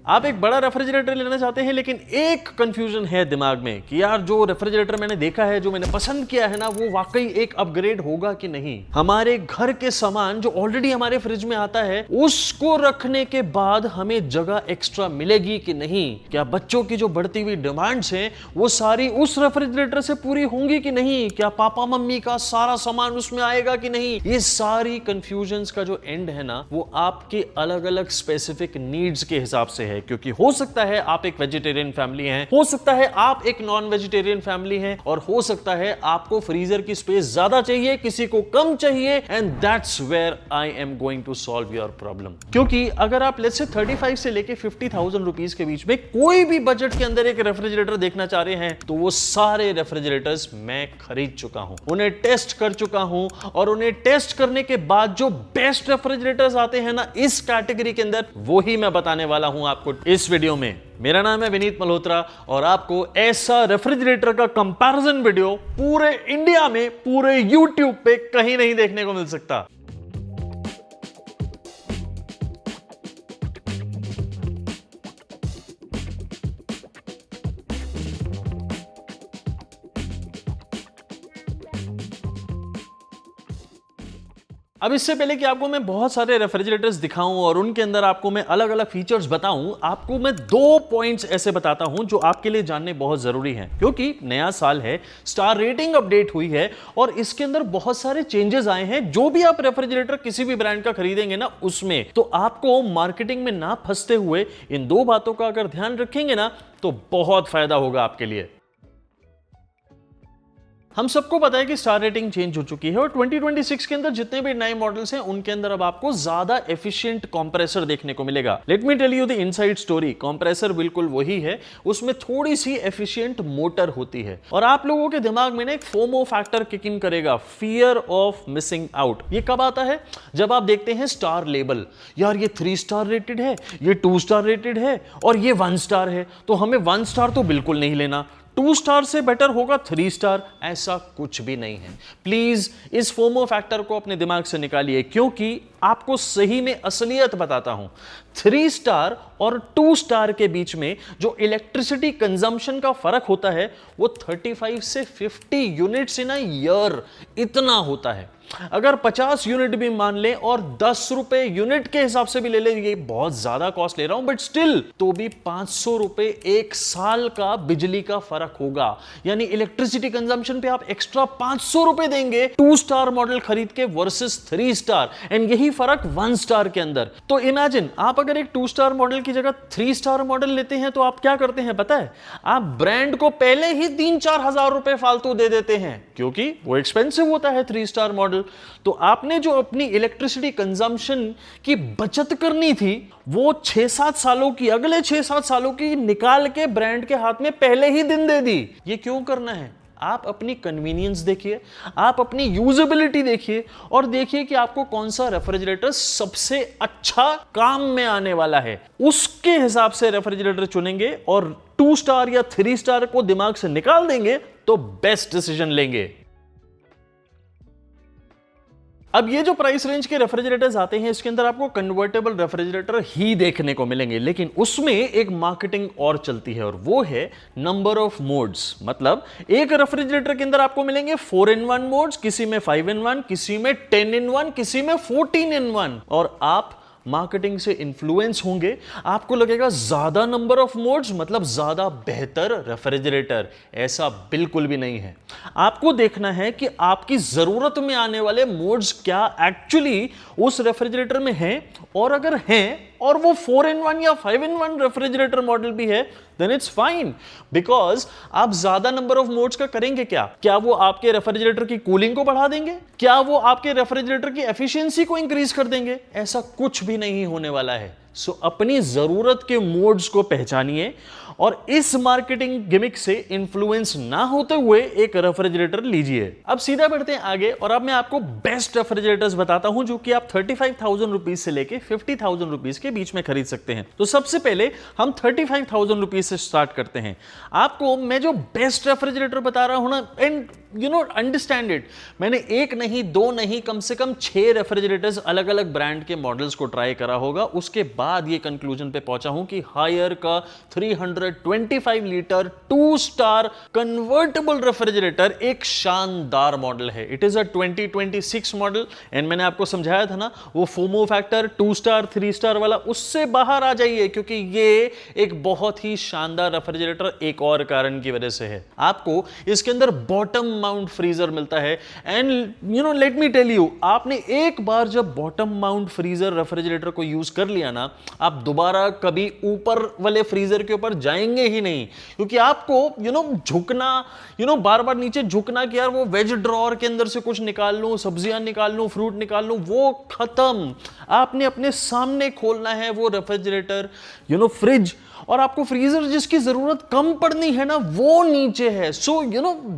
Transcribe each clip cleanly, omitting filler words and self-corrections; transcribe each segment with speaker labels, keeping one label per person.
Speaker 1: आप एक बड़ा रेफ्रिजरेटर लेना चाहते हैं, लेकिन एक कंफ्यूजन है दिमाग में कि यार जो रेफ्रिजरेटर मैंने देखा है, जो मैंने पसंद किया है ना, वो वाकई एक अपग्रेड होगा कि नहीं। हमारे घर के सामान जो ऑलरेडी हमारे फ्रिज में आता है, उसको रखने के बाद हमें जगह एक्स्ट्रा मिलेगी कि नहीं। क्या बच्चों की जो बढ़ती हुई डिमांड्स हैं वो सारी उस रेफ्रिजरेटर से पूरी होंगी कि नहीं। क्या पापा मम्मी का सारा सामान उसमें आएगा कि नहीं। ये सारी कंफ्यूजन्स का जो एंड है ना, वो आपके अलग अलग स्पेसिफिक नीड्स के हिसाब से है। क्योंकि हो सकता है आप एक वेजिटेरियन फैमिली हैं, हो सकता है आप एक नॉन वेजिटेरियन फैमिली हैं, और हो सकता है आपको फ्रीजर की स्पेस ज्यादा चाहिए, किसी को कम चाहिए, and that's where I am going to solve your problem. क्योंकि अगर आप लेट्स से 35 से लेके 50,000 रुपीस के बीच में कोई भी बजट के अंदर एक रेफ्रिजरेटर देखना चाह रहे हैं, तो वो सारे रेफ्रिजरेटर्स मैं खरीद चुका हूं, उन्हें टेस्ट कर चुका हूं, और उन्हें टेस्ट करने के बाद जो बेस्ट रेफ्रिजरेटर्स आते हैं ना इस कैटेगरी के अंदर, वो ही मैं बताने वाला हूं आपको इस वीडियो में। मेरा नाम है विनीत मल्होत्रा, और आपको ऐसा रेफ्रिजरेटर का कंपैरिजन वीडियो पूरे इंडिया में, पूरे यूट्यूब पे कहीं नहीं देखने को मिल सकता। अब इससे पहले कि आपको मैं बहुत सारे रेफ्रिजरेटर्स दिखाऊं और उनके अंदर आपको मैं अलग अलग फीचर्स बताऊं, आपको मैं 2 पॉइंट्स ऐसे बताता हूं जो आपके लिए जानने बहुत जरूरी हैं। क्योंकि नया साल है, स्टार रेटिंग अपडेट हुई है, और इसके अंदर बहुत सारे चेंजेस आए हैं। जो भी आप रेफ्रिजरेटर किसी भी ब्रांड का खरीदेंगे ना, उसमें तो आपको मार्केटिंग में ना फंसते हुए इन 2 बातों का अगर ध्यान रखेंगे ना, तो बहुत फायदा होगा आपके लिए। हम सबको पता है कि स्टार रेटिंग चेंज हो चुकी है, और 2026 के अंदर जितने भी नए मॉडल्स हैं उनके अंदर अब आपको ज्यादा एफिशिएंट कंप्रेसर देखने को मिलेगा। Let me tell you the inside story. Compressor बिल्कुल वही है, उसमें थोड़ी सी एफिशिएंट मोटर होती है, और आप लोगों के दिमाग में ना एक फोमो फैक्टर किक इन करेगा, फियर ऑफ मिसिंग आउट। ये कब आता है? जब आप देखते हैं स्टार लेबल, यार ये 3 स्टार रेटेड है, ये 2 स्टार रेटेड है, और ये 1 स्टार है, तो हमें 1 स्टार तो बिल्कुल नहीं लेना, 2 स्टार से बेटर होगा 3 स्टार। ऐसा कुछ भी नहीं है। प्लीज इस फोमो फैक्टर को अपने दिमाग से निकालिए, क्योंकि आपको सही में असलियत बताता हूं। 3 स्टार और 2 स्टार के बीच में जो इलेक्ट्रिसिटी कंजम्पशन का फर्क होता है, वो 35 से 50 यूनिट्स इन अ ईयर इतना होता है। अगर 50 यूनिट भी मान लें और 10 रुपए यूनिट के हिसाब से भी ले लें, ये बहुत ज्यादा कॉस्ट ले रहा हूं, बट स्टिल तो भी 500 रुपए एक साल का बिजली का फर्क होगा। यानी इलेक्ट्रिसिटी कंजम्पशन पे आप एक्स्ट्रा 500 रुपए देंगे 2 स्टार मॉडल खरीद के वर्सेस 3 स्टार, एंड यही फर्क 1 स्टार के अंदर। तो इमेजिन आप अगर एक 2 स्टार मॉडल की जगह 3 स्टार मॉडल लेते हैं, तो आप क्या करते हैं पता है? आप ब्रांड को पहले ही 3-4 हजार रुपए फालतू दे देते हैं, क्योंकि वो एक्सपेंसिव होता है 3 स्टार मॉडल। तो आपने जो अपनी इलेक्ट्रिसिटी कंजम्पशन की बचत करनी थी, वो 6-7 सालों की, अगले 6-7 सालों की निकाल के ब्रांड के हाथ में पहले ही दिन दे दी। ये क्यों करना है? आप अपनी कन्वीनियंस देखिए, आप अपनी यूजेबिलिटी देखिए, और देखिए कि आपको कौन सा रेफ्रिजरेटर सबसे अच्छा काम में आने वाला है। उसके हिसाब से रेफ्रिजरेटर चुनेंगे, और 2 स्टार या 3 स्टार को दिमाग से निकाल देंगे तो बेस्ट डिसीजन लेंगे। अब ये जो प्राइस रेंज के रेफ्रिजरेटर्स आते हैं, इसके अंदर आपको कन्वर्टेबल रेफ्रिजरेटर ही देखने को मिलेंगे, लेकिन उसमें एक मार्केटिंग और चलती है, और वो है नंबर ऑफ मोड्स। मतलब एक रेफ्रिजरेटर के अंदर आपको मिलेंगे 4-in-1 मोड्स, किसी में 5-in-1, किसी में 10-in-1, किसी में 14-in-1, और आप मार्केटिंग से इन्फ्लुएंस होंगे, आपको लगेगा ज्यादा नंबर ऑफ मोड्स मतलब ज्यादा बेहतर रेफ्रिजरेटर। ऐसा बिल्कुल भी नहीं है। आपको देखना है कि आपकी जरूरत में आने वाले मोड्स क्या एक्चुअली उस रेफ्रिजरेटर में हैं, और अगर हैं और वो 4-in-1 या 5-in-1 रेफ्रिजरेटर मॉडल भी है, देन इट्स फाइन। बिकॉज आप ज्यादा नंबर ऑफ मोड्स का करेंगे क्या वो आपके रेफ्रिजरेटर की कूलिंग को बढ़ा देंगे? क्या वो आपके रेफ्रिजरेटर की एफिशिएंसी को इंक्रीज कर देंगे? ऐसा कुछ भी नहीं होने वाला है। सो अपनी जरूरत के मोड्स को पहचानिए, और इस मार्केटिंग गिमिक से इन्फ्लुएंस ना होते हुए एक रेफ्रिजरेटर लीजिए। अब सीधा बढ़ते हैं आगे, और अब मैं आपको बेस्ट रेफ्रिजरेटर्स बताता हूं, जो कि आप 35,000 रुपीज से लेके 50,000 रुपीज के बीच में खरीद सकते हैं। तो सबसे पहले हम 35,000 रुपीज से स्टार्ट करते हैं। आपको मैं जो बेस्ट रेफ्रिजरेटर बता रहा हूं ना, and you no understand it, मैंने 1 नहीं 2 नहीं, कम से कम 6 रेफ्रिजरेटर्स अलग अलग ब्रांड के मॉडल्स को ट्राई करा होगा। उसके बाद बाद ये कंक्लूजन पे पहुंचा हूं कि हायर का 325 लीटर 2 स्टार कन्वर्टेबल रेफ्रिजरेटर एक शानदार मॉडल है। It is a 2026 model and मैंने आपको समझाया था ना, वो फोमो फैक्टर 2 स्टार 3 स्टार वाला, उससे बाहर आ जाइए क्योंकि ये एक बहुत ही शानदार रेफ्रिजरेटर एक और कारण की वजह से है। आपको इसके अंदर बॉटम माउंट फ्रीजर मिलता है and you know let me tell you, आपने एक बार जब बॉटम माउंट फ्रीजर रेफ्रिजरेटर को यूज कर लिया ना, आप दोबारा कभी ऊपर वाले फ्रीजर के ऊपर जाएंगे ही नहीं, क्योंकि आपको झुकना, बार बार नीचे झुकना कि यार वो वेज ड्रॉअर के अंदर से कुछ निकाल लूं, सब्जियां निकाल लूं, फ्रूट निकाल लूं, वो खत्म। आपने अपने सामने खोलना है वो रेफ्रिजरेटर, फ्रिज, और आपको फ्रीजर जिसकी जरूरत कम पड़नी है ना, वो नीचे है। So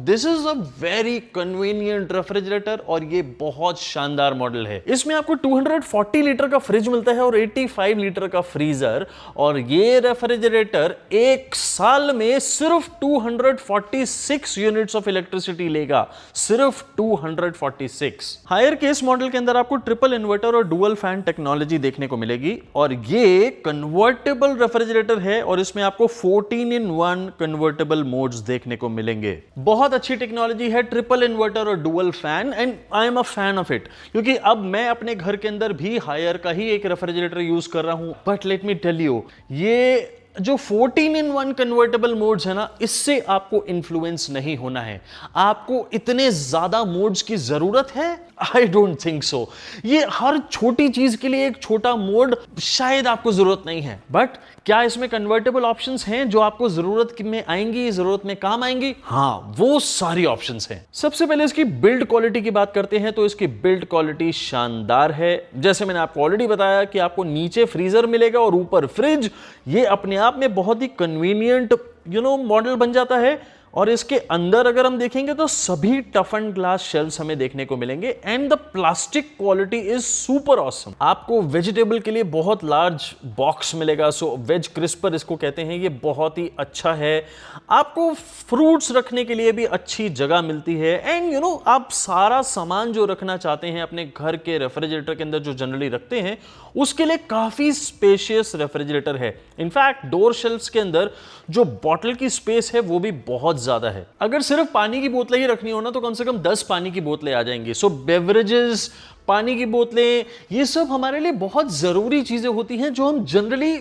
Speaker 1: this is a very convenient refrigerator और ये बहुत शानदार मॉडल है। इसमें आपको 240 लीटर का फ्रिज मिलता है और 85 लीटर का फ्रीजर, और ये रेफ्रिजरेटर एक साल में सिर्फ 246 यूनिट्स ऑफ इलेक्ट्रिसिटी लेगा, सिर्फ 246। हायर के इस मॉडल के अंदर आपको ट्रिपल इन्वर्टर और डुअल फैन टेक्नोलॉजी देखने को मिलेगी, और ये कन्वर्टेबल रेफ्रिजरेटर है और इसमें आपको 14-in-1 कन्वर्टेबल मोड्स देखने को मिलेंगे। बहुत अच्छी टेक्नोलॉजी है ट्रिपल इन्वर्टर और dual fan, and I am a fan of it, क्योंकि अब मैं अपने घर के अंदर भी हायर का ही एक रेफ्रिजरेटर यूज कर रहा हूं। But let me tell you, ये जो 14-in-1 कन्वर्टेबल मोड्स है ना, इससे आपको इन्फ्लुएंस नहीं होना है। आपको इतने ज्यादा मोड्स की जरूरत है? I don't think so. ये हर छोटी चीज के लिए एक छोटा मोड शायद आपको जरूरत नहीं है, बट क्या इसमें कन्वर्टेबल ऑप्शंस हैं जो आपको जरूरत में आएंगी, जरूरत में काम आएंगी? हाँ, वो सारी ऑप्शंस हैं। सबसे पहले इसकी बिल्ड क्वालिटी की बात करते हैं तो इसकी बिल्ड क्वालिटी शानदार है। जैसे मैंने आपको ऑलरेडी बताया कि आपको नीचे फ्रीजर मिलेगा और ऊपर फ्रिज। ये अपने आप में बहुत ही कन्वीनियंट मॉडल बन जाता है, और इसके अंदर अगर हम देखेंगे तो सभी टफ एंड ग्लास शेल्व्स हमें देखने को मिलेंगे and the plastic quality is super awesome. आपको वेजिटेबल के लिए बहुत लार्ज बॉक्स मिलेगा, सो वेज क्रिस्पर इसको कहते हैं, ये बहुत ही अच्छा है। आपको फ्रूट्स रखने के लिए भी अच्छी जगह मिलती है एंड आप सारा सामान जो रखना चाहते हैं अपने घर के रेफ्रिजरेटर के अंदर जो जनरली रखते हैं, उसके लिए काफी स्पेशियस रेफ्रिजरेटर है। इनफैक्ट डोर शेल्फ्स के अंदर जो बॉटल की स्पेस है वो भी बहुत ज्यादा है। अगर सिर्फ पानी की बोतलें ही रखनी हो ना, तो कम से कम 10 पानी की बोतलें आ जाएंगी। सो बेवरेजेस, पानी की बोतलें, ये सब हमारे लिए बहुत जरूरी चीजें होती हैं जो हम जनरली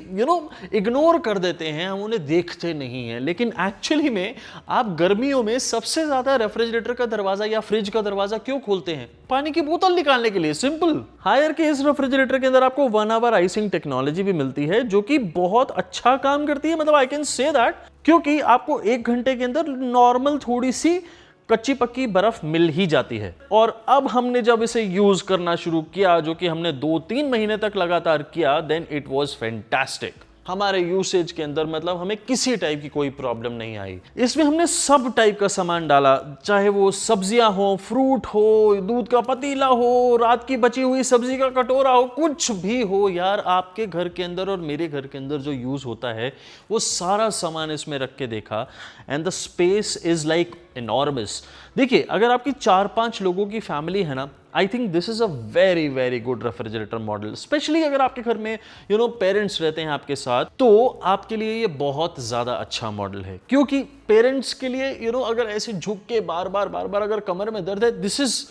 Speaker 1: इग्नोर कर देते हैं, हम उन्हें देखते नहीं हैं। लेकिन एक्चुअली में आप गर्मियों में सबसे ज्यादा रेफ्रिजरेटर का दरवाजा या फ्रिज का दरवाजा क्यों खोलते हैं? पानी की बोतल निकालने के लिए, सिंपल। हायर के इस रेफ्रिजरेटर के अंदर आपको 1 आवर आइसिंग टेक्नोलॉजी भी मिलती है, जो कि बहुत अच्छा काम करती है। मतलब आई कैन से दैट, क्योंकि आपको 1 घंटे के अंदर नॉर्मल थोड़ी सी कच्ची पक्की बर्फ मिल ही जाती है। और अब हमने जब इसे यूज करना शुरू किया, जो कि हमने 2-3 महीने तक लगातार किया, देन इट वाज फैंटास्टिक। हमारे यूसेज के अंदर मतलब हमें किसी टाइप की कोई प्रॉब्लम नहीं आई। इसमें हमने सब टाइप का सामान डाला, चाहे वो सब्जियां हो, फ्रूट हो, दूध का पतीला हो, रात की बची हुई सब्जी का कटोरा हो, कुछ भी हो यार, आपके घर के अंदर और मेरे घर के अंदर जो यूज होता है वो सारा सामान इसमें रख के देखा, and the space is like enormous. देखिए, अगर आपकी 4-5 लोगों की फैमिली है ना, I think this is a very very good refrigerator model. Specially अगर आपके घर में पेरेंट्स रहते हैं आपके साथ, तो आपके लिए ये बहुत ज्यादा अच्छा मॉडल है। क्योंकि पेरेंट्स के लिए अगर ऐसे झुक के बार बार अगर कमर में दर्द है, this is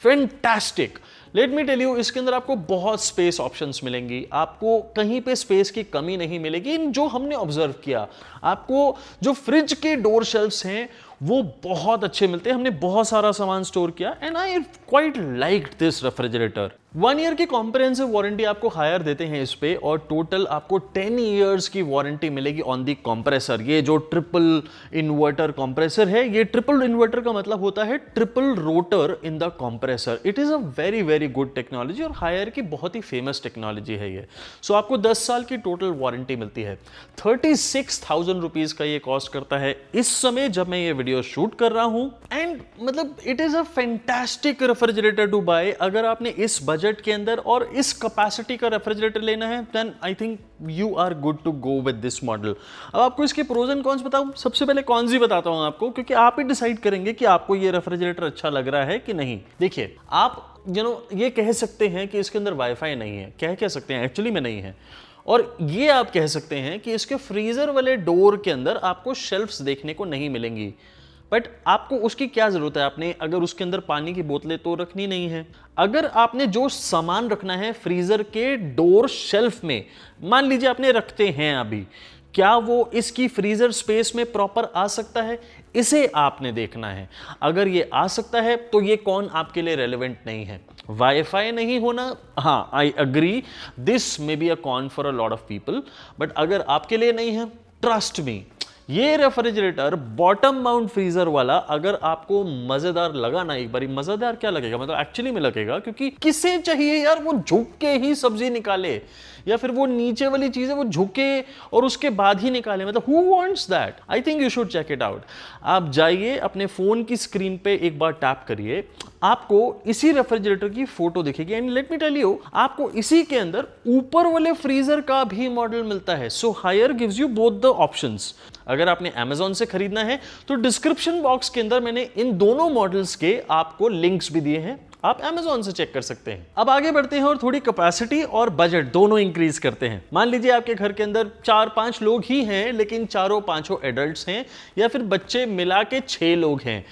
Speaker 1: fantastic. Let me tell you, इसके अंदर आपको बहुत स्पेस ऑप्शंस मिलेंगी, आपको कहीं पे स्पेस की कमी नहीं मिलेगी। जो हमने ऑब्जर्व किया, आपको जो फ्रिज के डोर शेल्फ्स हैं वो बहुत अच्छे मिलते हैं। हमने बहुत सारा सामान स्टोर किया and I quite liked this refrigerator. 1 year की कॉम्प्रिहेंसिव वारंटी आपको हायर देते हैं इस पे, और टोटल आपको 10 इयर्स की वारंटी मिलेगी ऑन दी कंप्रेसर। ये जो ट्रिपल इन्वर्टर कंप्रेसर है, ये ट्रिपल इन्वर्टर का मतलब होता है triple rotor in the compressor. It is a very very good technology और हायर की बहुत ही फेमस टेक्नोलॉजी है ये। सो आपको 10 साल की टोटल वारंटी मिलती है। 36,000 रुपीज का ये कॉस्ट करता है इस समय जब मैं ये वीडियो शूट कर रहा हूं, एंड मतलब it is a fantastic refrigerator to buy. अगर आपने इस बजट के अंदर और इस कैपेसिटी का रेफ्रिजरेटर लेना है, then I think you are good to go with this model. अब आपको इसके प्रोज एंड कॉन्स बताऊं। सबसे पहले कॉन्स ही बताता हूं आपको, क्योंकि आप ही डिसाइड करेंगे कि आपको ये रेफ्रिजरेटर अच्छा लग रहा है कि नहीं। देखिए, आप ये कह सकते हैं कि इसके अंदर वाईफाई नहीं है, कह सकते हैं, एक्चुअली में नहीं है। और ये आप कह सकते हैं कि इसके फ्रीजर वाले डोर के अंदर आपको शेल्फ्स देखने को नहीं मिलेंगी, बट आपको उसकी क्या जरूरत है? आपने अगर उसके अंदर पानी की बोतलें तो रखनी नहीं है। अगर आपने जो सामान रखना है फ्रीजर के डोर शेल्फ में, मान लीजिए आपने रखते हैं अभी, क्या वो इसकी फ्रीजर स्पेस में प्रॉपर आ सकता है? इसे आपने देखना है। अगर ये आ सकता है तो ये कौन आपके लिए रेलेवेंट नहीं है। वाईफाई नहीं होना, हाँ I agree, this may be a con for a lot of people, but अगर आपके लिए नहीं है, ट्रस्ट मी, ये रेफ्रिजरेटर बॉटम माउंट फ्रीजर वाला अगर आपको मजेदार लगा ना, एक बारी, मजेदार क्या लगेगा, मतलब एक्चुअली में लगेगा, क्योंकि किसे चाहिए यार वो झुक के ही सब्जी निकाले, या फिर वो नीचे वाली चीज है वो झुके और उसके बाद ही निकाले, मतलब who wants that? I think you should check it out. आप जाइए अपने फोन की स्क्रीन पे एक बार टैप करिए, आपको इसी रेफ्रिजरेटर की फोटो दिखेगी, and let me tell you, आपको इसी के अंदर ऊपर वाले फ्रीजर का भी मॉडल मिलता है। So Haier gives you both the options. अगर आपने Amazon से खरीदना है तो डिस्क्रिप्शन बॉक्स के अंदर मैंने इन दोनों मॉडल्स के आपको लिंक्स भी दिए हैं, आप Amazon से चेक कर सकते हैं। अब आगे बढ़ते हैं और थोड़ी कैपेसिटी और बजट दोनों इंक्रीज करते हैं। मान लीजिए आपके घर के अंदर 4-5 लोग ही हैं, लेकिन चारों पांचों एडल्ट्स हैं, या फिर बच्चे मिला के 6 लोग हैं।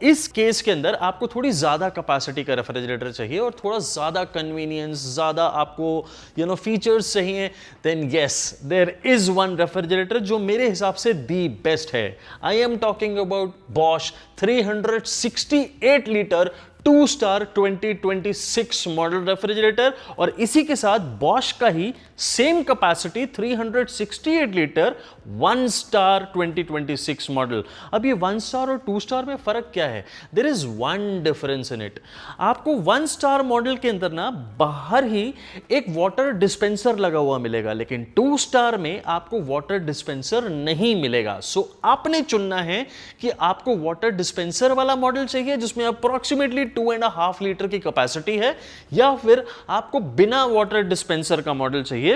Speaker 1: इस केस के अंदर आपको थोड़ी ज्यादा कैपेसिटी का रेफ्रिजरेटर चाहिए और थोड़ा ज्यादा कन्वीनियंस, ज्यादा आपको फीचर्स चाहिए, then yes, there is one refrigerator जो मेरे हिसाब से दी बेस्ट है। I am talking about Bosch 368 litre 2 star 2026 model refrigerator, और इसी के साथ बॉश का ही same capacity 368 litre 1 star 2026 model. अब ये 1 स्टार और 2 स्टार में फर्क क्या है? There is one difference in it. आपको 1 स्टार मॉडल के अंदर ना बाहर ही एक वाटर डिस्पेंसर लगा हुआ मिलेगा, लेकिन 2 स्टार में आपको वाटर डिस्पेंसर नहीं मिलेगा। आपने चुनना है कि आपको वाटर डिस्पेंसर वाला मॉडल चाहिए जिसमें अप्रोक्सीमेटली 2.5 लीटर की कैपेसिटी है, या फिर आपको बिना वाटर डिस्पेंसर का मॉडल चाहिए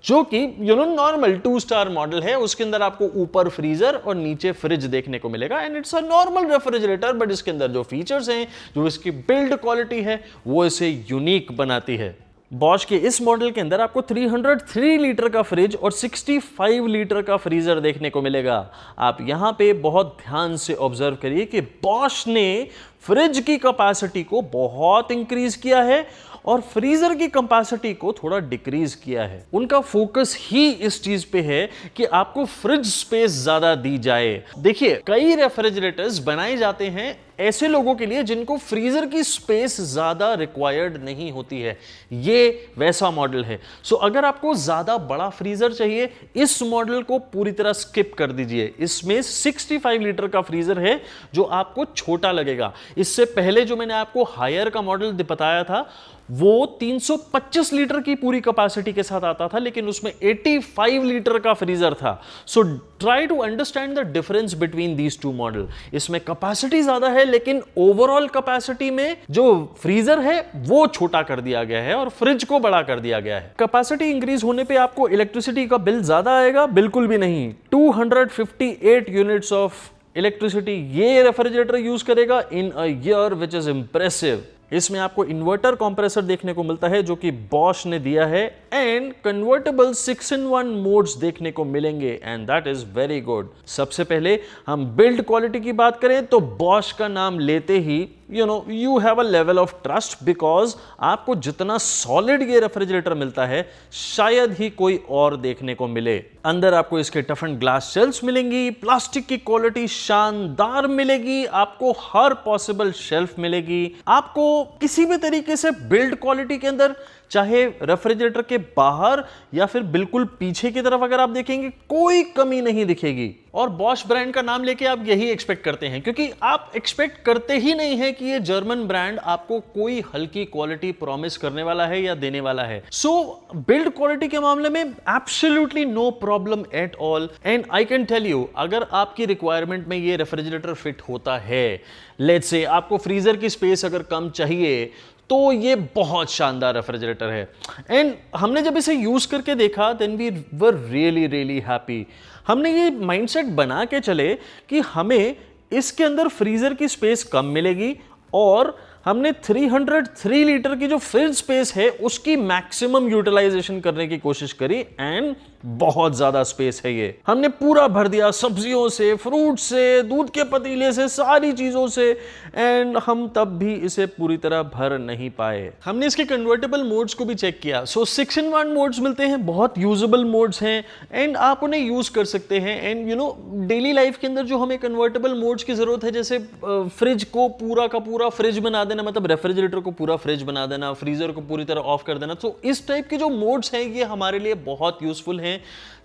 Speaker 1: जो कि नॉर्मल 2 स्टार मॉडल है, उसके अंदर आपको ऊपर फ्रीजर और नीचे फ्रिज देखने को मिलेगा, and it's a normal refrigerator, but इसके अंदर जो फीचर्स हैं, जो इसकी बिल्ड क्वालिटी है, वो इसे यूनिक बनाती है। बॉश के इस मॉडल के अंदर आपको 303 लीटर का फ्रिज और 65 लीटर का फ्रीजर देखने को मिलेगा। आप यहां पे बहुत ध्यान से ऑब्जर्व करिए कि बॉश ने फ्रिज की कैपेसिटी को बहुत इंक्रीज किया है और फ्रीजर की कैपेसिटी को थोड़ा डिक्रीज किया है। उनका फोकस ही इस चीज पे है कि आपको फ्रिज स्पेस ज्यादा दी जाए। देखिए, कई रेफ्रिजरेटर्स बनाए जाते हैं ऐसे लोगों के लिए जिनको फ्रीजर की स्पेस ज्यादा रिक्वायर्ड नहीं होती है, ये वैसा मॉडल है। अगर आपको ज्यादा बड़ा फ्रीजर चाहिए, इस मॉडल को पूरी तरह स्किप कर दीजिए। इसमें 65 लीटर का फ्रीजर है जो आपको छोटा लगेगा। इससे पहले जो मैंने आपको हायर का मॉडल बताया था वो 325 लीटर की पूरी कैपेसिटी के साथ आता था, लेकिन उसमें 85 लीटर का फ्रीजर था। Try to understand the difference between these two model. इसमें कैपेसिटी ज्यादा है, लेकिन ओवरऑल कैपेसिटी में जो फ्रीजर है वो छोटा कर दिया गया है और फ्रिज को बड़ा कर दिया गया है। कैपेसिटी इंक्रीज होने पे आपको इलेक्ट्रिसिटी का बिल ज्यादा आएगा? बिल्कुल भी नहीं। 258 यूनिट्स ऑफ इलेक्ट्रिसिटी ये रेफ्रिजरेटर यूज करेगा in a year, which is impressive. इसमें आपको इन्वर्टर कंप्रेसर देखने को मिलता है जो कि बॉश ने दिया है, एंड कन्वर्टेबल 6-in-1 मोड्स देखने को मिलेंगे, and that is very good. सबसे पहले हम बिल्ड क्वालिटी की बात करें तो बॉश का नाम लेते ही you have a level of trust, because आपको जितना सॉलिड ये रेफ्रिजरेटर मिलता है शायद ही कोई और देखने को मिले। अंदर आपको इसके टफ एंड ग्लास शेल्फ्स मिलेंगी, प्लास्टिक की क्वालिटी शानदार मिलेगी, आपको हर पॉसिबल शेल्फ मिलेगी, आपको किसी भी तरीके से बिल्ड क्वालिटी के अंदर, चाहे रेफ्रिजरेटर के बाहर या फिर बिल्कुल पीछे की तरफ अगर आप देखेंगे, कोई कमी नहीं दिखेगी। और बॉश ब्रांड का नाम लेके आप यही एक्सपेक्ट करते हैं, क्योंकि आप एक्सपेक्ट करते ही नहीं है कि ये जर्मन ब्रांड आपको कोई हल्की क्वालिटी प्रॉमिस करने वाला है या देने वाला है। बिल्ड क्वालिटी के मामले में absolutely no problem at all, and I can tell you, अगर आपकी रिक्वायरमेंट में ये रेफ्रिजरेटर फिट होता है, लेट्स से आपको फ्रीजर की स्पेस अगर कम चाहिए, तो ये बहुत शानदार रेफ्रिजरेटर है। एंड हमने जब इसे यूज करके देखा, then we were really really happy. हमने ये माइंडसेट बना के चले कि हमें इसके अंदर फ्रीजर की स्पेस कम मिलेगी और हमने 303 लीटर की जो फ्रिज स्पेस है उसकी मैक्सिमम यूटिलाइजेशन करने की कोशिश करी एंड बहुत ज्यादा स्पेस है ये। हमने पूरा भर दिया सब्जियों से, फ्रूट से, दूध के पतीले से, सारी चीजों से, एंड हम तब भी इसे पूरी तरह भर नहीं पाए। हमने इसके कन्वर्टेबल मोड्स को भी चेक किया। सो 6-in-1 मोड्स मिलते हैं, बहुत यूजेबल मोड्स हैं एंड आप उन्हें यूज कर सकते हैं। एंड डेली लाइफ के अंदर जो हमें कन्वर्टेबल मोड्स की जरूरत है, जैसे फ्रिज को पूरा का पूरा फ्रिज बना देना, मतलब रेफ्रिजरेटर को पूरा फ्रिज बना देना, फ्रीजर को पूरी तरह ऑफ कर देना, तो इस टाइप के जो मोड्स हैं ये हमारे लिए बहुत यूजफुल हैं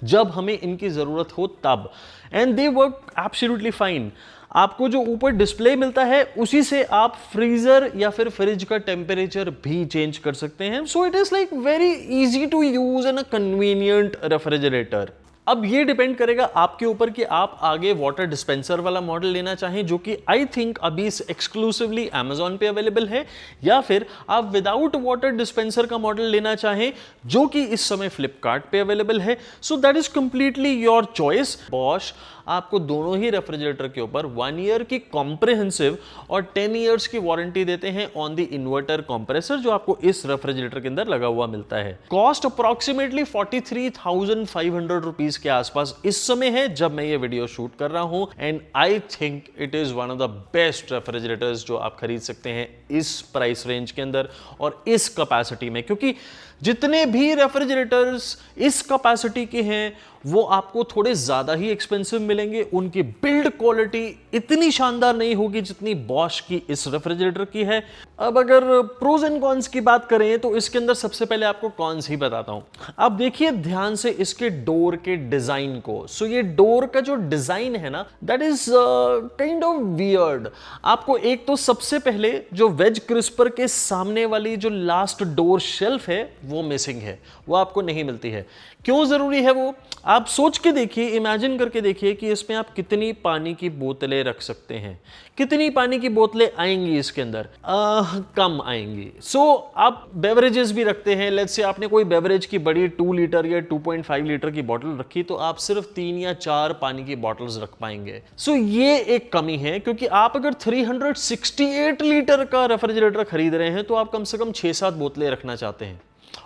Speaker 1: जब हमें इनकी जरूरत हो तब, and they work absolutely fine. आपको जो ऊपर डिस्प्ले मिलता है उसी से आप फ्रीजर या फिर फ्रिज का टेम्परेचर भी चेंज कर सकते हैं। So it is like very easy to use and a convenient refrigerator. अब ये डिपेंड करेगा आपके ऊपर कि आप आगे वाटर डिस्पेंसर वाला मॉडल लेना चाहें, जो कि आई थिंक अभी एक्सक्लूसिवली Amazon पे अवेलेबल है, या फिर आप विदाउट वाटर डिस्पेंसर का मॉडल लेना चाहें जो कि इस समय फ्लिपकार्ट पे अवेलेबल है। So that is completely your choice. Bosch आपको दोनों ही रेफ्रिजरेटर के ऊपर 1 ईयर की कॉम्प्रिहेंसिव और 10 ईयर्स की वारंटी देते हैं ऑन द इन्वर्टर कंप्रेसर, जो आपको इस रेफ्रिजरेटर के अंदर लगा हुआ मिलता है। कॉस्ट अप्रोक्सीमेटली 43,500 रुपीज के आसपास इस समय है जब मैं ये वीडियो शूट कर रहा हूं, and I think it is one of the best refrigerators जो आप खरीद सकते हैं इस प्राइस रेंज के अंदर और इस कैपेसिटी में, क्योंकि जितने भी रेफ्रिजरेटर्स इस कैपेसिटी के हैं वो आपको थोड़े ज्यादा ही एक्सपेंसिव मिलेंगे। उनकी बिल्ड क्वालिटी इतनी शानदार नहीं होगी जितनी बॉश की इस रेफ्रिजरेटर की है। अब अगर प्रोज एंड कॉन्स की बात करें तो इसके अंदर सबसे पहले आपको कॉन्स ही बताता हूं। अब देखिए ध्यान से इसके डोर के डिजाइन को। सो ये डोर का जो डिजाइन है ना, that is kind of weird. आपको एक तो सबसे पहले जो वेज क्रिस्पर के सामने वाली जो लास्ट डोर शेल्फ है वो मिसिंग है, वो आपको नहीं मिलती है। क्यों जरूरी है वो? आप सोच के देखिए, इमेजिन करके देखिए कि इसमें आप कितनी पानी की बोतलें रख सकते हैं। कितनी पानी की बोतलें आएंगी इसके अंदर? कम आएंगी। सो आप बेवरेजेस भी रखते हैं, लेट्स से आपने कोई बेवरेज की बड़ी 2 लीटर या 2.5 लीटर की बोतल रखी तो आप सिर्फ 3 या 4 पानी की बोतल्स रख पाएंगे। सो ये एक कमी है, क्योंकि आप अगर 368 लीटर का रेफ्रिजरेटर खरीद रहे हैं तो आप कम से कम 6-7 बोतलें रखना चाहते हैं,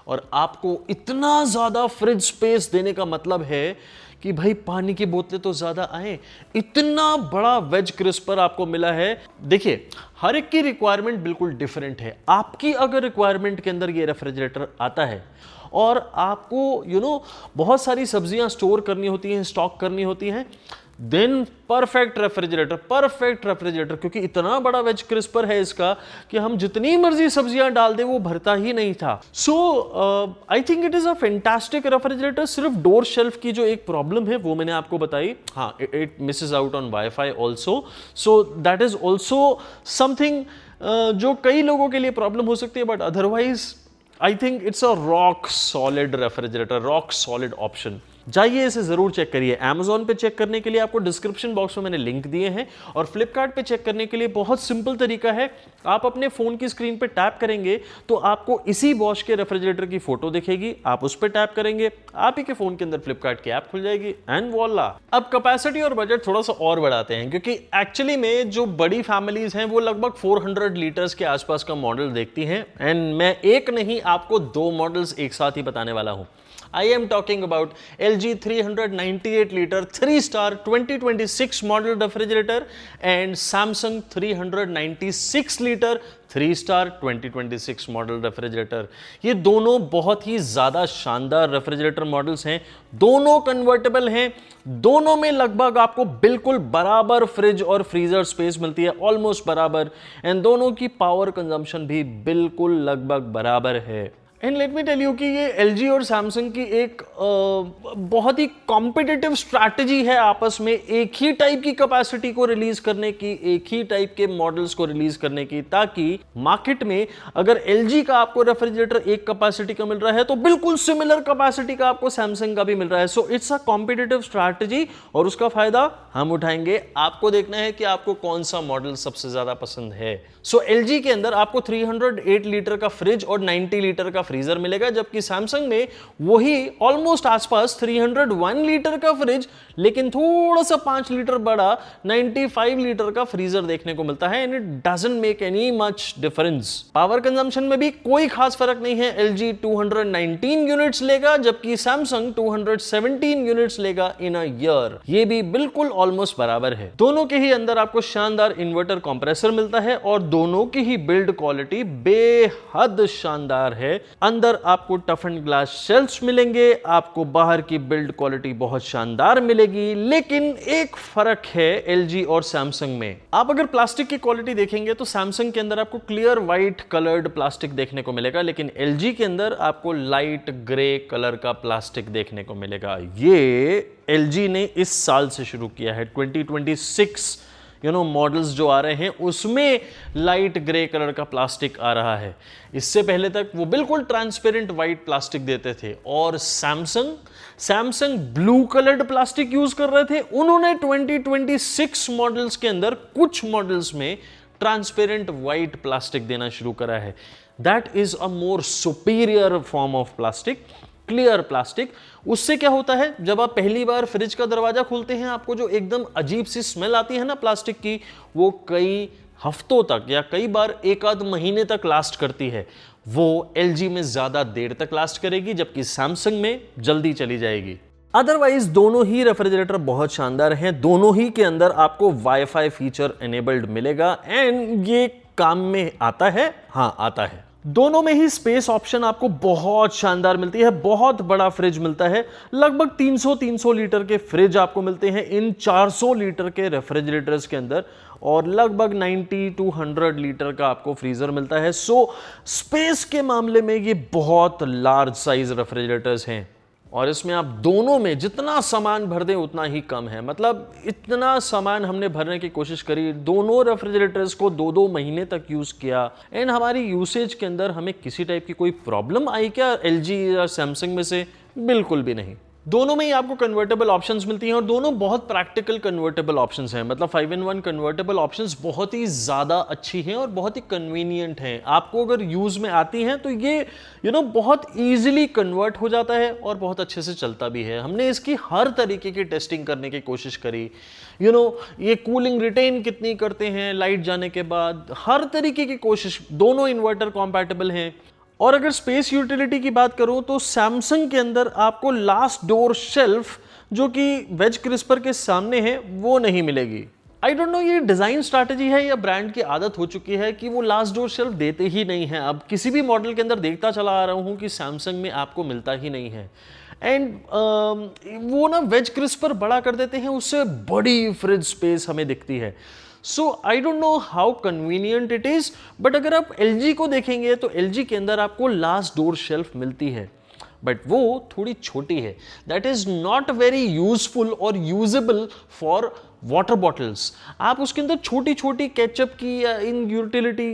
Speaker 1: और आपको इतना ज्यादा फ्रिज स्पेस देने का मतलब है कि भाई पानी की बोतलें तो ज्यादा आए। इतना बड़ा वेज क्रिस्पर आपको मिला है। देखिए हर एक की रिक्वायरमेंट बिल्कुल डिफरेंट है। आपकी अगर रिक्वायरमेंट के अंदर ये रेफ्रिजरेटर आता है और आपको बहुत सारी सब्जियां स्टोर करनी होती हैं, स्टॉक करनी होती हैं, देन परफेक्ट रेफ्रिजरेटर, क्योंकि इतना बड़ा वेज क्रिस्पर है इसका कि हम जितनी मर्जी सब्जियां डाल दें वो भरता ही नहीं था। So I think it is a fantastic refrigerator. सिर्फ डोर शेल्फ की जो एक प्रॉब्लम है वो मैंने आपको बताई। हाँ, it Mrs out on wifi also, so that is also something जो कई लोगों के लिए प्रॉब्लम हो सकती है, but otherwise I think it's a rock solid refrigerator, rock solid option. जाइए इसे जरूर चेक करिए। Amazon पे चेक करने के लिए आपको डिस्क्रिप्शन बॉक्स में मैंने लिंक दिए हैं, और फ्लिपकार्ट पे चेक करने के लिए बहुत सिंपल तरीका है। आप अपने फोन की स्क्रीन पे टैप करेंगे तो आपको इसी बॉश के रेफ्रिजरेटर की फोटो दिखेगी, आप उस पर टैप करेंगे, आप ही के फोन के अंदर फ्लिपकार्ट की ऐप खुल जाएगी, एंड वॉला। अब कैपेसिटी और बजट थोड़ा सा और बढ़ाते हैं, क्योंकि एक्चुअली में जो बड़ी फैमिलीज हैं वो लगभग 400 लीटर्स के आसपास का मॉडल देखती हैं, एंड मैं एक नहीं आपको 2 मॉडल्स एक साथ ही बताने वाला हूं। I am talking about LG 398 liter 3-star 2026 model refrigerator and Samsung 396 liter 3-star 2026 model refrigerator. ये दोनों बहुत ही ज्यादा शानदार रेफ्रिजरेटर मॉडल्स हैं, दोनों कन्वर्टेबल हैं, दोनों में लगभग आपको बिल्कुल बराबर फ्रिज और फ्रीजर स्पेस मिलती है, ऑलमोस्ट बराबर, एंड दोनों की पावर कंजम्पशन भी बिल्कुल लगभग बराबर है। And let me tell you कि ये LG और सैमसंग की एक बहुत ही कॉम्पिटिटिव स्ट्रैटेजी है आपस में, एक ही टाइप की कैपेसिटी को रिलीज करने की, एक ही टाइप के मॉडल्स को रिलीज करने की, ताकि मार्केट में अगर LG का आपको रेफ्रिजरेटर एक कैपेसिटी का मिल रहा है तो बिल्कुल सिमिलर कैपेसिटी का आपको सैमसंग का भी मिल रहा है। So it's a competitive strategy, और उसका फायदा हम उठाएंगे। आपको देखना है कि आपको कौन सा मॉडल सबसे ज्यादा पसंद है। सो LG के अंदर आपको 308 लीटर का फ्रिज और 90 लीटर का फ्रीजर मिलेगा, जबकि सैमसंग में वही ऑलमोस्ट आसपास 301 लीटर का फ्रिज लेकिन थोड़ा सा 5 लीटर बड़ा 95 लीटर का फ्रीजर देखने को मिलता है। And it doesn't make any much difference. Power consumption में भी कोई खास फर्क नहीं है। LG 219 यूनिट्स लेगा जबकि सैमसंग 217 यूनिट्स लेगा इन अ ईयर। ये भी बिल्कुल ऑलमोस्ट बराबर है। दोनों के ही अंदर आपको शानदार इन्वर्टर कंप्रेसर मिलता है और दोनों की ही बिल्ड क्वालिटी बेहद शानदार है। अंदर आपको टफ एंड ग्लास शेल्फ्स मिलेंगे, आपको बाहर की बिल्ड क्वालिटी बहुत शानदार मिलेगी। लेकिन एक फर्क है LG और सैमसंग में। आप अगर प्लास्टिक की क्वालिटी देखेंगे तो सैमसंग के अंदर आपको क्लियर व्हाइट कलर्ड प्लास्टिक देखने को मिलेगा, लेकिन LG के अंदर आपको लाइट ग्रे कलर का प्लास्टिक देखने को मिलेगा। ये LG ने इस साल से शुरू किया है। 2026 मॉडल्स जो आ रहे हैं उसमें लाइट ग्रे कलर का प्लास्टिक आ रहा है। इससे पहले तक वो बिल्कुल ट्रांसपेरेंट व्हाइट प्लास्टिक देते थे और Samsung blue coloured plastic use कर रहे थे। उन्होंने 2026 मॉडल्स के अंदर कुछ मॉडल्स में ट्रांसपेरेंट व्हाइट प्लास्टिक देना शुरू करा है। That is a more superior form of plastic, clear plastic. उससे क्या होता है, जब आप पहली बार फ्रिज का दरवाजा खोलते हैं आपको जो एकदम अजीब सी स्मेल आती है ना प्लास्टिक की, वो कई हफ्तों तक या कई बार एक आध महीने तक लास्ट करती है। वो LG में ज्यादा देर तक लास्ट करेगी जबकि सैमसंग में जल्दी चली जाएगी। अदरवाइज दोनों ही रेफ्रिजरेटर बहुत शानदार हैं। दोनों ही के अंदर आपको वाईफाई फीचर एनेबल्ड मिलेगा एंड ये काम में आता है। हाँ, आता है। दोनों में ही स्पेस ऑप्शन आपको बहुत शानदार मिलती है। बहुत बड़ा फ्रिज मिलता है, लगभग 300 लीटर के फ्रिज आपको मिलते हैं इन 400 लीटर के रेफ्रिजरेटर्स के अंदर और लगभग 90 to 100 लीटर का आपको फ्रीजर मिलता है। सो स्पेस के मामले में ये बहुत लार्ज साइज रेफ्रिजरेटर्स हैं और इसमें आप दोनों में जितना सामान भर दें उतना ही कम है। मतलब इतना सामान हमने भरने की कोशिश करी, दोनों रेफ्रिजरेटर्स को 2-2 महीने तक यूज किया एंड हमारी यूसेज के अंदर हमें किसी टाइप की कोई प्रॉब्लम आई क्या LG या सैमसंग में से? बिल्कुल भी नहीं। दोनों में ही आपको कन्वर्टेबल ऑप्शंस मिलती हैं और दोनों बहुत प्रैक्टिकल कन्वर्टेबल ऑप्शंस हैं। मतलब 5-in-1 कन्वर्टेबल ऑप्शंस बहुत ही ज़्यादा अच्छी हैं और बहुत ही कन्वीनियंट हैं। आपको अगर यूज़ में आती हैं तो ये बहुत ईजिली कन्वर्ट हो जाता है और बहुत अच्छे से चलता भी है। हमने इसकी हर तरीके की टेस्टिंग करने की कोशिश करी। ये कूलिंग रिटेन कितनी करते हैं लाइट जाने के बाद, हर तरीके की कोशिश। दोनों इन्वर्टर कॉम्पैटिबल हैं। और अगर स्पेस यूटिलिटी की बात करूं तो सैमसंग के अंदर आपको लास्ट डोर शेल्फ जो कि वेज क्रिस्पर के सामने है वो नहीं मिलेगी। आई डोंट नो ये डिजाइन स्ट्रैटेजी है या ब्रांड की आदत हो चुकी है कि वो लास्ट डोर शेल्फ देते ही नहीं है। अब किसी भी मॉडल के अंदर देखता चला आ रहा हूं कि सैमसंग में आपको मिलता ही नहीं है। एंड वो ना वेज क्रिस्पर बड़ा कर देते हैं, उससे बड़ी फ्रिज स्पेस हमें दिखती है। So I don't know how convenient it is, but अगर आप LG को देखेंगे तो LG के अंदर आपको लास्ट डोर शेल्फ मिलती है बट वो थोड़ी छोटी है। That is not very useful और यूजेबल फॉर वाटर बॉटल्स। आप उसके अंदर छोटी छोटी केचप की या इन यूटिलिटी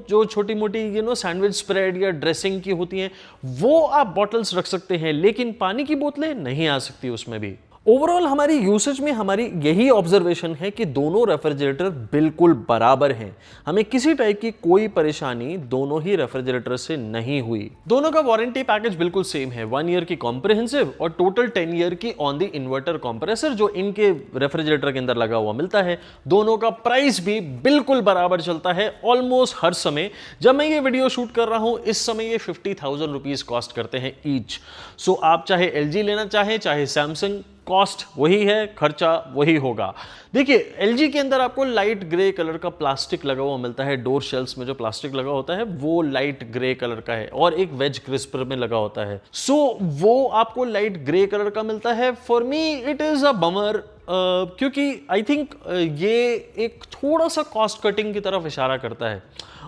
Speaker 1: जो छोटी मोटी सैंडविच स्प्रेड या ड्रेसिंग की होती हैं वो आप बॉटल्स रख सकते हैं, लेकिन पानी की बोतलें नहीं आ सकती उसमें भी। ओवरऑल हमारी यूसेज में हमारी यही ऑब्जर्वेशन है कि दोनों रेफ्रिजरेटर बिल्कुल बराबर हैं। हमें किसी टाइप की कोई परेशानी दोनों ही रेफ्रिजरेटर से नहीं हुई। दोनों का वारंटी पैकेज बिल्कुल सेम है, 1 ईयर की कॉम्प्रिहेंसिव और टोटल 10 ईयर की ऑन द इन्वर्टर कंप्रेसर जो इनके रेफ्रिजरेटर के अंदर लगा हुआ मिलता है। दोनों का प्राइस भी बिल्कुल बराबर चलता है ऑलमोस्ट हर समय। जब मैं ये वीडियो शूट कर रहा हूं इस समय ये 50,000 रुपीज कॉस्ट करते हैं ईच। सो आप चाहे LG लेना चाहे सैमसंग, कॉस्ट वही है, खर्चा वही होगा। देखिए LG के अंदर आपको लाइट ग्रे कलर का प्लास्टिक लगा हुआ मिलता है। डोर शेल्फ्स में जो प्लास्टिक लगा होता है वो लाइट ग्रे कलर का है और एक वेज क्रिस्पर में लगा होता है। सो वो आपको लाइट ग्रे कलर का मिलता है। For me it is a bummer, क्योंकि आई थिंक ये एक थोड़ा सा कॉस्ट कटिंग की तरफ इशारा करता है।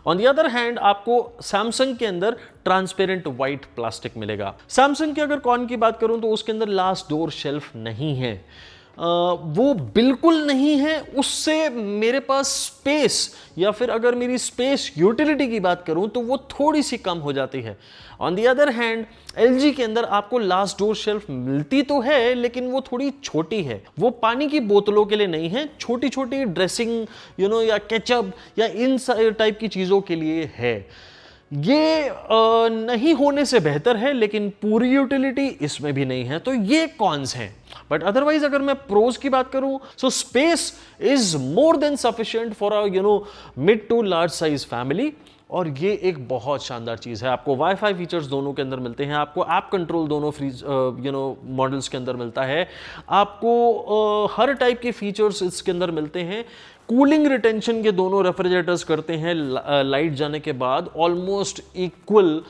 Speaker 1: ऑन द अदर हैंड आपको सैमसंग के अंदर ट्रांसपेरेंट व्हाइट प्लास्टिक मिलेगा। सैमसंग की अगर कॉन की बात करूं तो उसके अंदर लास्ट डोर शेल्फ नहीं है, वो बिल्कुल नहीं है। उससे मेरे पास स्पेस या फिर अगर मेरी स्पेस यूटिलिटी की बात करूं तो वो थोड़ी सी कम हो जाती है। On the other hand LG के अंदर आपको लास्ट डोर शेल्फ मिलती तो है लेकिन वो थोड़ी छोटी है। वो पानी की बोतलों के लिए नहीं है, छोटी छोटी ड्रेसिंग या केचप या इन टाइप की चीज़ों के लिए है। ये नहीं होने से बेहतर है, लेकिन पूरी यूटिलिटी इसमें भी नहीं है। तो ये कॉन्स हैं। बट अदरवाइज अगर मैं प्रोज की बात करूं, so space is more than sufficient for a mid to large size family. और ये एक बहुत शानदार चीज़ है। आपको वाईफाई फीचर्स दोनों के अंदर मिलते हैं, आपको ऐप कंट्रोल दोनों फ्रीज मॉडल्स के अंदर मिलता है, आपको हर टाइप के फीचर्स इसके अंदर मिलते हैं। कूलिंग रिटेंशन के दोनों रेफ्रिजरेटर्स करते हैं लाइट जाने के बाद ऑलमोस्ट इक्वल।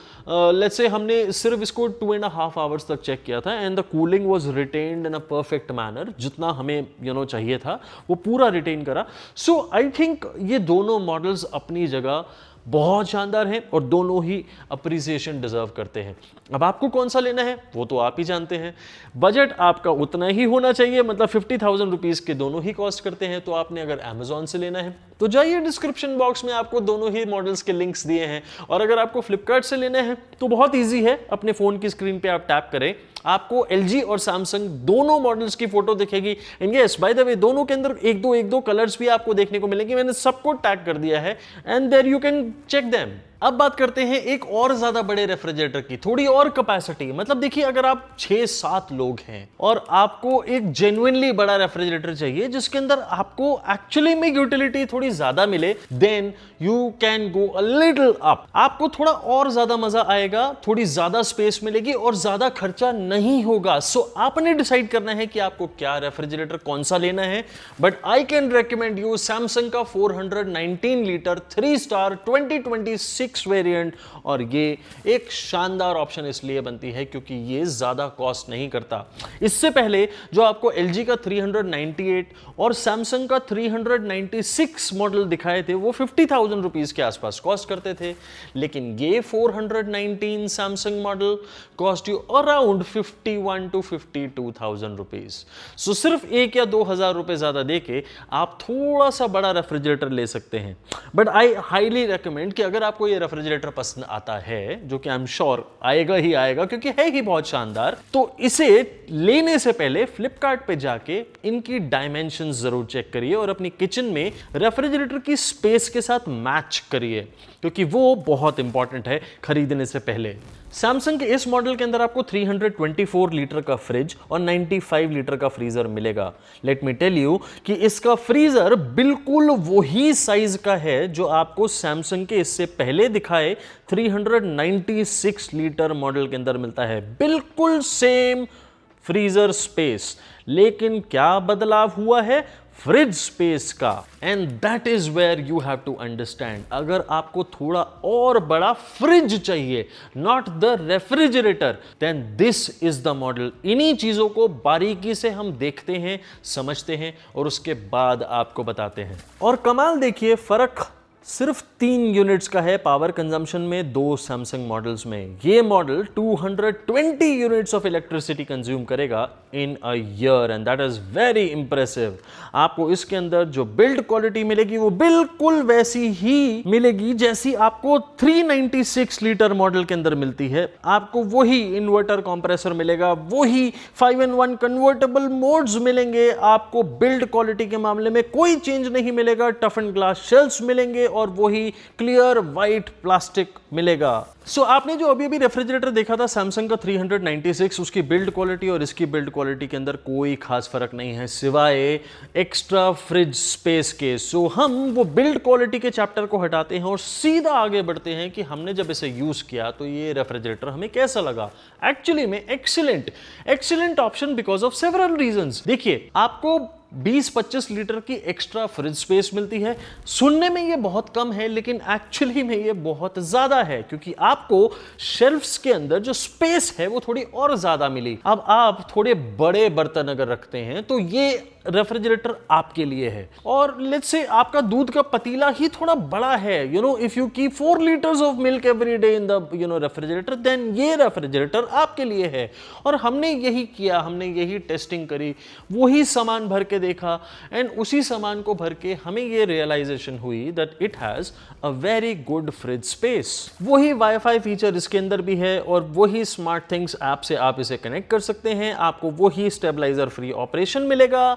Speaker 1: लेट्स से हमने सिर्फ इसको 2.5 आवर्स तक चेक किया था and the cooling was retained in a perfect manner. जितना हमें चाहिए था वो पूरा रिटेन करा। सो आई थिंक ये दोनों मॉडल्स अपनी जगह बहुत शानदार हैं और दोनों ही अप्रिसिएशन डिजर्व करते हैं। अब आपको कौन सा लेना है वो तो आप ही जानते हैं। बजट आपका उतना ही होना चाहिए, मतलब 50,000 रुपीज़ के दोनों ही कॉस्ट करते हैं। तो आपने अगर अमेजॉन से लेना है तो जाइए, डिस्क्रिप्शन बॉक्स में आपको दोनों ही मॉडल्स के लिंक्स दिए हैं। और अगर आपको फ्लिपकार्ट से लेना है तो बहुत ईजी है, अपने फ़ोन की स्क्रीन पे आप टैप करें, आपको LG और सैमसंग दोनों मॉडल्स की फोटो दिखेगी। And yes, by the way, दोनों के अंदर एक दो कलर्स भी आपको देखने को मिलेंगे। मैंने सबको टैग कर दिया है and there you can check them. अब बात करते हैं एक और ज्यादा बड़े रेफ्रिजरेटर की, थोड़ी और कैपेसिटी। मतलब देखिए, अगर आप 6-7 लोग हैं और आपको एक जेन्युइनली बड़ा रेफ्रिजरेटर चाहिए जिसके अंदर आपको एक्चुअली में यूटिलिटी थोड़ी ज्यादा मिले, then you can go a little up. आपको थोड़ा और ज्यादा मजा आएगा, थोड़ी ज्यादा स्पेस मिलेगी और ज्यादा खर्चा नहीं होगा। सो आपने डिसाइड करना है कि आपको क्या रेफ्रिजरेटर कौन सा लेना है। But I can recommend you Samsung का 419 लीटर 3 स्टार 2026 वेरिएंट। और ये एक शानदार ऑप्शन इसलिए बनती है क्योंकि ये ज्यादा कॉस्ट नहीं करता। इससे पहले जो आपको LG का 398 और सैमसंग का 396 मॉडल दिखाए थे वो 50,000 रुपीज के आसपास कॉस्ट करते थे, लेकिन ये 419 Samsung model cost you around 51 to 52,000 rupees. सो सिर्फ 1 या 2,000 रुपए ज्यादा देके आप थोड़ा सा बड़ा रेफ्रिजरेटर ले सकते हैं। बट आई हाईली रेकमेंड कि अगर आपको ये रेफ्रिजरेटर पसंद आता है, जो कि आई एम श्योर आएगा ही आएगा क्योंकि है ही बहुत शानदार, तो इसे लेने से पहले फ्लिपकार्ट पे जाके इनकी डायमेंशंस जरूर चेक करिए और अपनी किचन में रेफ्रिजरेटर की स्पेस के साथ मैच करिए, क्योंकि वो बहुत इंपॉर्टेंट है खरीदने से पहले। सैमसंग के इस मॉडल के अंदर आपको 324 लीटर का फ्रिज और 95 लीटर का फ्रीजर मिलेगा। लेट मी टेल यू कि इसका फ्रीजर बिल्कुल वही साइज का है जो आपको सैमसंग के इससे पहले दिखाए 396 लीटर मॉडल के अंदर मिलता है। बिल्कुल सेम फ्रीजर स्पेस, लेकिन क्या बदलाव हुआ है? फ्रिज स्पेस का। And that is where you have to understand. अगर आपको थोड़ा और बड़ा फ्रिज चाहिए, not the refrigerator, then this is the model. इन्हीं चीजों को बारीकी से हम देखते हैं, समझते हैं और उसके बाद आपको बताते हैं। और कमाल देखिए, फर्क सिर्फ 3 यूनिट्स का है पावर कंजम्पशन में दो सैमसंग मॉडल्स में। ये model 220 units of electricity consume करेगा in a year and that is very impressive. आपको इसके अंदर जो बिल्ड क्वालिटी मिलेगी वो बिल्कुल वैसी ही मिलेगी जैसी आपको 396 लीटर मॉडल के अंदर मिलती है। आपको वही इन्वर्टर कंप्रेसर मिलेगा, वही 5-in-1 कन्वर्टेबल मोड्स मिलेंगे। आपको बिल्ड क्वालिटी के मामले में कोई चेंज नहीं मिलेगा। टफ एंड ग्लास शेल्स मिलेंगे और वही क्लियर वाइट प्लास्टिक मिलेगा। सो आपने जो अभी रेफ्रिजरेटर देखा था सैमसंग का 396, उसकी बिल्ड क्वालिटी और इसकी बिल्ड क्वालिटी के अंदर कोई खास फर्क नहीं है सिवाय एक्स्ट्रा फ्रिज स्पेस के। सो हम वो बिल्ड क्वालिटी के चैप्टर को हटाते हैं और सीधा आगे बढ़ते हैं कि हमने जब इसे यूज किया तो ये रेफ्रिजरेटर हमें कैसा लगा। एक्चुअली में excellent option because of several reasons. देखिए, आपको 20-25 लीटर की एक्स्ट्रा फ्रिज स्पेस मिलती है। सुनने में ये बहुत कम है, लेकिन एक्चुअली में ये बहुत ज्यादा है क्योंकि आपको शेल्फ्स के अंदर जो स्पेस है वो थोड़ी और ज्यादा मिली। अब आप थोड़े बड़े बर्तन अगर रखते हैं तो ये रेफ्रिजरेटर आपके लिए है। और लेट्स से आपका दूध का पतीला ही थोड़ा बड़ा है, if you keep 4 litres of milk every day in the refrigerator, then ये रेफ्रिजरेटर आपके लिए है। और हमने यही किया, हमने यही टेस्टिंग करी, वही सामान भर के देखा एंड उसी सामान को भर के हमें ये रियलाइजेशन हुई that it has a very good fridge space. वही वाईफाई फीचर इसके अंदर भी है और वही स्मार्ट थिंग्स ऐप से आप इसे कनेक्ट कर सकते हैं। आपको वही स्टेबलाइजर फ्री ऑपरेशन मिलेगा,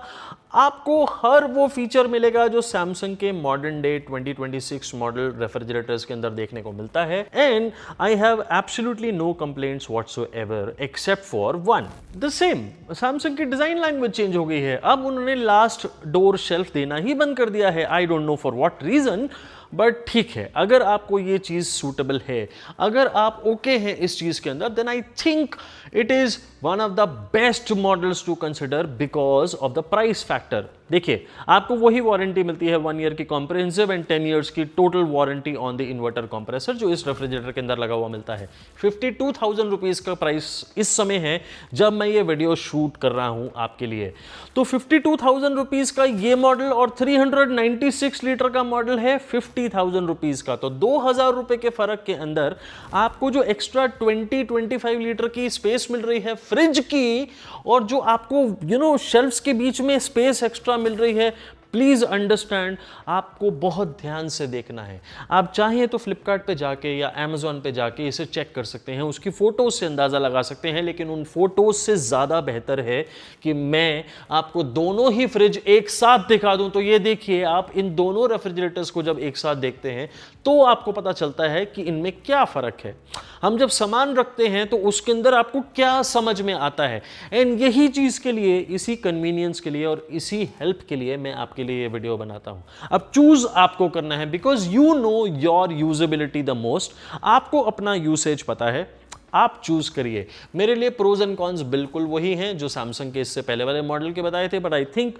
Speaker 1: आपको हर वो फीचर मिलेगा जो सैमसंग के मॉडर्न डे 2026 मॉडल रेफ्रिजरेटर्स के अंदर देखने को मिलता है। And I have absolutely no complaints whatsoever except for one, the same Samsung की डिजाइन लैंग्वेज चेंज हो गई है। अब उन्होंने लास्ट डोर शेल्फ देना ही बंद कर दिया है। I don't know for what reason, but ठीक है, अगर आपको ये चीज सूटेबल है, अगर आप ओके हैं इस चीज के अंदर, then I think it is one of the best models to consider because of the price factor. देखिए, आपको वही वारंटी मिलती है 1 ईयर की कॉम्प्रिहेंसिव एंड 10 इयर्स की total warranty on the inverter compressor जो इस रेफ्रिजरेटर के अंदर लगा हुआ मिलता है। 52,000 रुपीज का प्राइस इस समय है जब मैं ये वीडियो शूट कर रहा हूं आपके लिए। तो 52,000 रुपीज का ये मॉडल और 396 लीटर का मॉडल है 50,000 रुपीज का। तो 2,000 रुपए के फर्क के अंदर आपको जो एक्स्ट्रा 20-25 लीटर की स्पेस मिल रही है फ्रिज की, और जो आपको शेल्फ्स के बीच में स्पेस एक्स्ट्रा मिल रही है, प्लीज अंडरस्टैंड, आपको बहुत ध्यान से देखना है। आप चाहें तो फ्लिपकार्ट पे जाके या अमेजोन पे जाके इसे चेक कर सकते हैं, उसकी फोटोज से अंदाजा लगा सकते हैं, लेकिन उन फोटोज से ज्यादा बेहतर है कि मैं आपको दोनों ही फ्रिज एक साथ दिखा दूं। तो ये देखिए, आप इन दोनों रेफ्रिजरेटर्स को जब एक साथ देखते हैं तो आपको पता चलता है कि इनमें क्या फर्क है। हम जब सामान रखते हैं तो उसके अंदर आपको क्या समझ में आता है, एंड यही चीज के लिए, इसी कन्वीनियंस के लिए और इसी हेल्प के लिए मैं आपके लिए ये वीडियो बनाता हूं। अब चूज आपको करना है because you know your usability the most. आपको अपना यूसेज पता है, आप चूज करिए। मेरे लिए प्रोज एंड कॉन्स बिल्कुल वही हैं जो सैमसंग के इससे पहले वाले मॉडल के बताए थे, but I think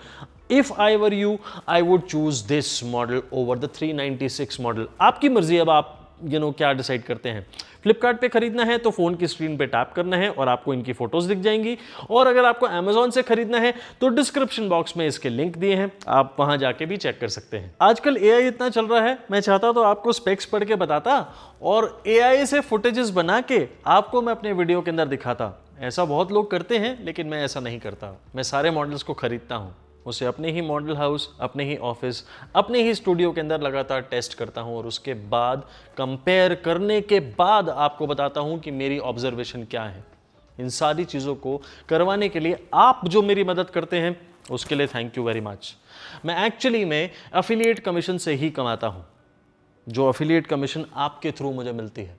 Speaker 1: if I were you I would choose this model over the 396 model. आपकी मर्जी, अब आप क्या डिसाइड करते हैं। फ्लिपकार्ट पे खरीदना है तो फोन की स्क्रीन पे टैप करना है और आपको इनकी फोटोज दिख जाएंगी, और अगर आपको अमेजोन से खरीदना है तो डिस्क्रिप्शन बॉक्स में इसके लिंक दिए हैं, आप वहां जाके भी चेक कर सकते हैं। आजकल एआई इतना चल रहा है, मैं चाहता तो आपको स्पेक्स पढ़ के बताता और एआई से फुटेजेस बना के आपको मैं अपने वीडियो के अंदर दिखाता। ऐसा बहुत लोग करते हैं, लेकिन मैं ऐसा नहीं करता। मैं सारे मॉडल्स को खरीदता हूं, उसे अपने ही मॉडल हाउस, अपने ही ऑफिस, अपने ही स्टूडियो के अंदर लगातार टेस्ट करता हूं, और उसके बाद कंपेयर करने के बाद आपको बताता हूं कि मेरी ऑब्जर्वेशन क्या है। इन सारी चीज़ों को करवाने के लिए आप जो मेरी मदद करते हैं उसके लिए थैंक यू वेरी मच। मैं एक्चुअली में एफिलिएट कमीशन से ही कमाता हूं, जो एफिलिएट कमीशन आपके थ्रू मुझे मिलती है।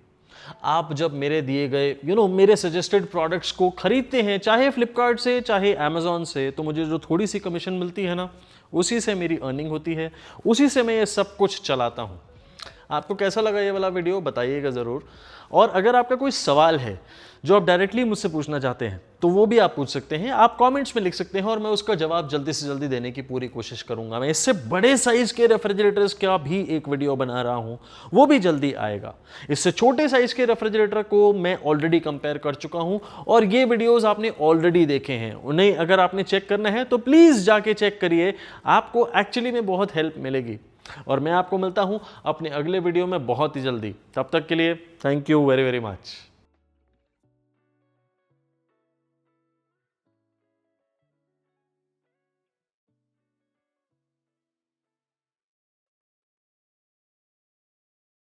Speaker 1: आप जब मेरे दिए गए मेरे सजेस्टेड प्रोडक्ट्स को खरीदते हैं, चाहे फ्लिपकार्ट से चाहे अमेजोन से, तो मुझे जो थोड़ी सी कमीशन मिलती है ना, उसी से मेरी अर्निंग होती है, उसी से मैं ये सब कुछ चलाता हूं। आपको कैसा लगा ये वाला वीडियो बताइएगा ज़रूर, और अगर आपका कोई सवाल है जो आप डायरेक्टली मुझसे पूछना चाहते हैं तो वो भी आप पूछ सकते हैं, आप कमेंट्स में लिख सकते हैं और मैं उसका जवाब जल्दी से जल्दी देने की पूरी कोशिश करूंगा। मैं इससे बड़े साइज के रेफ्रिजरेटर्स का भी एक वीडियो बना रहा हूं, वो भी जल्दी आएगा। इससे छोटे साइज के रेफ्रिजरेटर को मैं ऑलरेडी कंपेयर कर चुका हूं और ये वीडियोस आपने ऑलरेडी देखे हैं। उन्हें अगर आपने चेक करना है तो प्लीज जाके चेक करिए, आपको एक्चुअली में बहुत हेल्प मिलेगी। और मैं आपको मिलता हूं अपने अगले वीडियो में बहुत ही जल्दी। तब तक के लिए thank you very very much.